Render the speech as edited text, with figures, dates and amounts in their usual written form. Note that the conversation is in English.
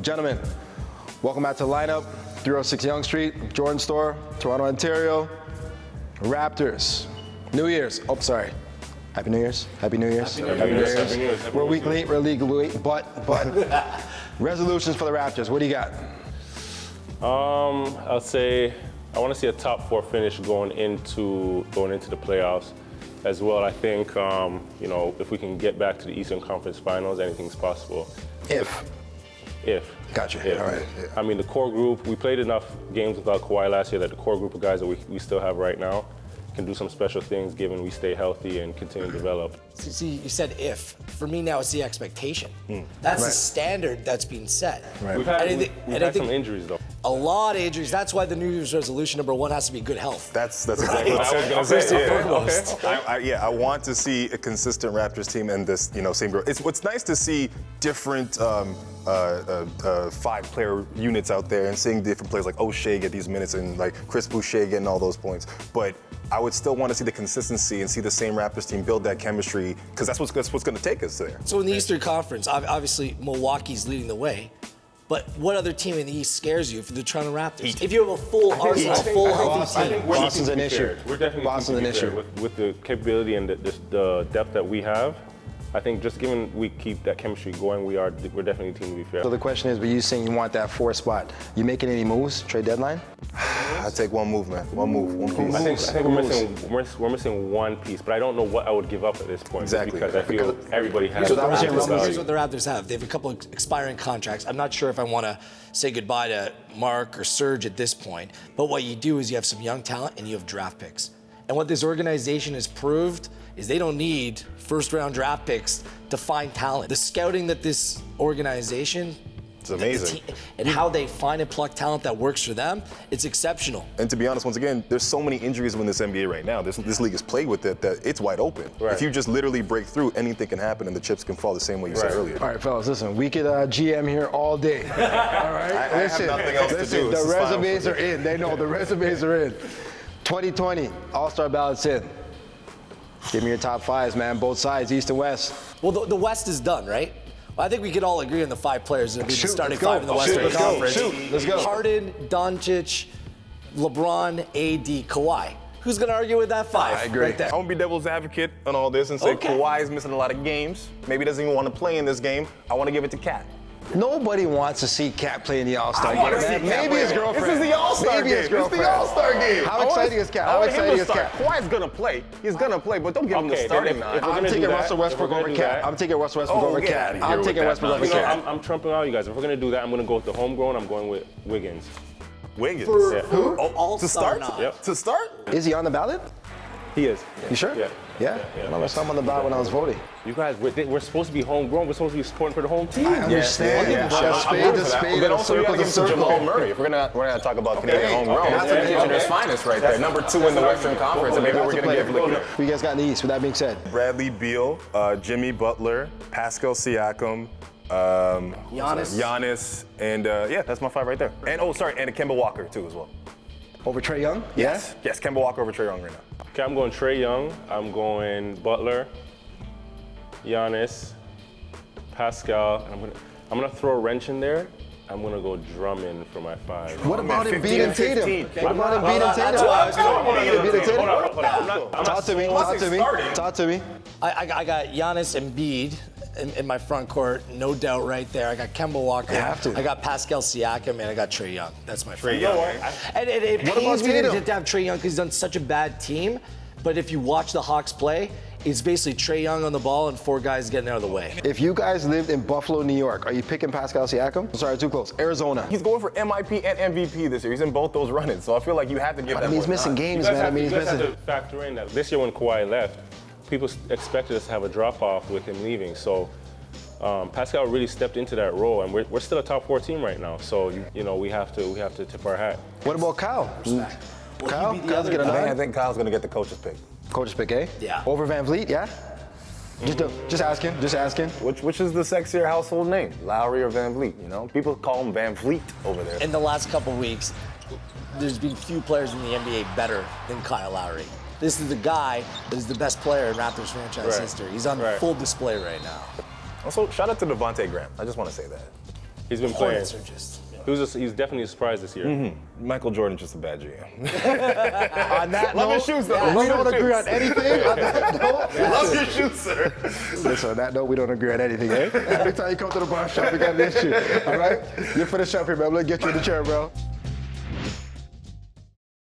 Gentlemen, welcome back to the lineup. 306 Yonge Street, Jordan Store, Toronto, Ontario. Raptors. New Year's. Oh, sorry. Happy New Year's. Happy New Year's. Happy New Year's. We're a week late. We're a league late. But resolutions for the Raptors. What do you got? I'll say I want to see a top 4 finish going into the playoffs. As well, I think if we can get back to the Eastern Conference Finals, anything's possible. If. Gotcha. If. All right. I mean, the core group, we played enough games without Kawhi last year that the core group of guys that we still have right now can do some special things given we stay healthy and continue to develop. See, you said if. For me now, it's the expectation. That's the standard that's being set. Right. We've had some injuries, though. A lot of injuries. That's why the New Year's resolution number 1 has to be good health. That's exactly what I was going to First say. and foremost. I want to see a consistent Raptors team in this, same group. It's what's nice to see different 5-player units out there and seeing different players like O'Shea get these minutes and like Chris Boucher getting all those points. But I would still want to see the consistency and see the same Raptors team build that chemistry because that's what's going to take us there. So in the Eastern Conference, obviously Milwaukee's leading the way. But what other team in the East scares you for the Toronto Raptors? Heat. If you have a full arsenal, a full healthy team. Boston's an issue. We're definitely Boston's an issue. with the capability and the depth that we have. I think just given we keep that chemistry going, we're definitely a team to be fair. So the question is, but you saying you want that 4 spot. You making any moves, trade deadline? I take one move, man. One piece. I think we're missing one piece, but I don't know what I would give up at this point. Exactly. Because I feel everybody has. Here's what the Raptors have. They have a couple of expiring contracts. I'm not sure if I want to say goodbye to Mark or Serge at this point, but what you do is you have some young talent and you have draft picks. And what this organization has proved is they don't need first-round draft picks to find talent. The scouting that this organization, It's amazing. and how they find and pluck talent that works for them, it's exceptional. And to be honest, once again, there's so many injuries in this NBA right now. This league is plagued with it that it's wide open. Right. If you just literally break through, anything can happen and the chips can fall the same way you said earlier. All right, fellas, listen, we could GM here all day. All right? I have nothing else to do. This The is fine resumes for are me. in. They know the resumes are in. 2020, All-Star ballots in. Give me your top 5s, man, both sides, East and West. Well, the West is done, right? Well, I think we could all agree on the 5 players that will be the starting let's go. 5 in the Shoot, Western let's go. Conference. Shoot, let's go. Harden, Doncic, LeBron, AD, Kawhi. Who's going to argue with that 5? I agree. Right there. I want to be devil's advocate on all this and say Okay. Kawhi is missing a lot of games. Maybe doesn't even want to play in this game. I want to give it to Cat. Nobody wants to see Cat play in the All-Star I game. wanna see man. Cat Maybe play. his girlfriend. This is the All-Star Maybe game. his girlfriend. It's the All-Star game. How exciting is Cat? How exciting is Cat? Kawhi's gonna play. He's gonna play, but don't give him the Okay, starting then if nine. we're I'm gonna do taking that, Russell if Westbrook we're gonna over do Cat. that- I'm taking Russell Westbrook over get Cat. outta here I'm with taking that Westbrook over nonsense. Cat. I'm trumping all you guys. If we're gonna do that, I'm gonna go with the homegrown. I'm going with Wiggins. Wiggins. For To start? nod. Yep. To start? Is he on the ballot? He is. You sure? Yeah. Yeah? I never saw him on the ballot when I was voting. You guys, we're supposed to be homegrown. We're supposed to be supporting for the home team. I understand. Yeah. A spade I'm to for that. spade But and a also you circle gotta to give it to circle. Jamal Murray. If we're gonna talk about Canadian homegrown. Okay. That's the Canadian's finest right there. Number 2 in the Western Conference, and maybe That's we're a gonna player. give Who you guys got in the East? With that being said, Bradley Beal, Jimmy Butler, Pascal Siakam, Giannis, and that's my 5 right there. And and Kemba Walker too as well. over Trae Young? Yes, Kemba Walker over Trae Young right now. Okay, I'm going Trae Young. I'm going Butler, Giannis, Pascal, and I'm gonna throw a wrench in there. I'm gonna go Drummond for my 5. What about man, Embiid and 15. Tatum? What about Embiid and That's Tatum? why I was going Embiid and Tatum? Hold on. Talk to me. Talk to me. Talk to me. I got Giannis and Embiid in my front court, no doubt right there. I got Kemba Walker. You have to. I got Pascal Siakam, and I got Trae Young. That's my front Young. court. And it What pains about me Tatum? to have Trae Young because he's done such a bad team. But if you watch the Hawks play, it's basically Trae Young on the ball and 4 guys getting out of the way. If you guys lived in Buffalo, New York, are you picking Pascal Siakam? Sorry, too close. Arizona. He's going for MIP and MVP this year. He's in both those run-ins, so I feel like you have to give I that mean, he's more missing time. games, You guys man. I have, mean, you he's guys have missing. to factor in that this year when Kawhi left, people expected us to have a drop-off with him leaving. So Pascal really stepped into that role, and we're still a top 4 team right now. So we have to tip our hat. What about Kyle? Kyle? he'd be the Kyle's other get a guy. I nod? think Kyle's gonna get the coach's pick. Coach's pick, eh? Yeah. Over Van Vliet, yeah? Just asking. Which is the sexier household name, Lowry or Van Vliet? You know, people call him Van Vliet over there. In the last couple weeks, there's been few players in the NBA better than Kyle Lowry. This is the guy that is the best player in Raptors franchise Right. history. He's on Right. full display right now. Also, shout out to Devontae Graham. I just want to say that. He's been playing. Hornets are just. He's definitely a surprise this year. Michael Jordan's just a bad GM. On that Love your note, shoes, though. we don't agree on anything. On that note, Love your shoes, sir. listen, on that note, we don't agree on anything, eh? Every time you come to the bar shop, we got an issue. All right? You're for the shop here, man. Let's get you in the chair, bro.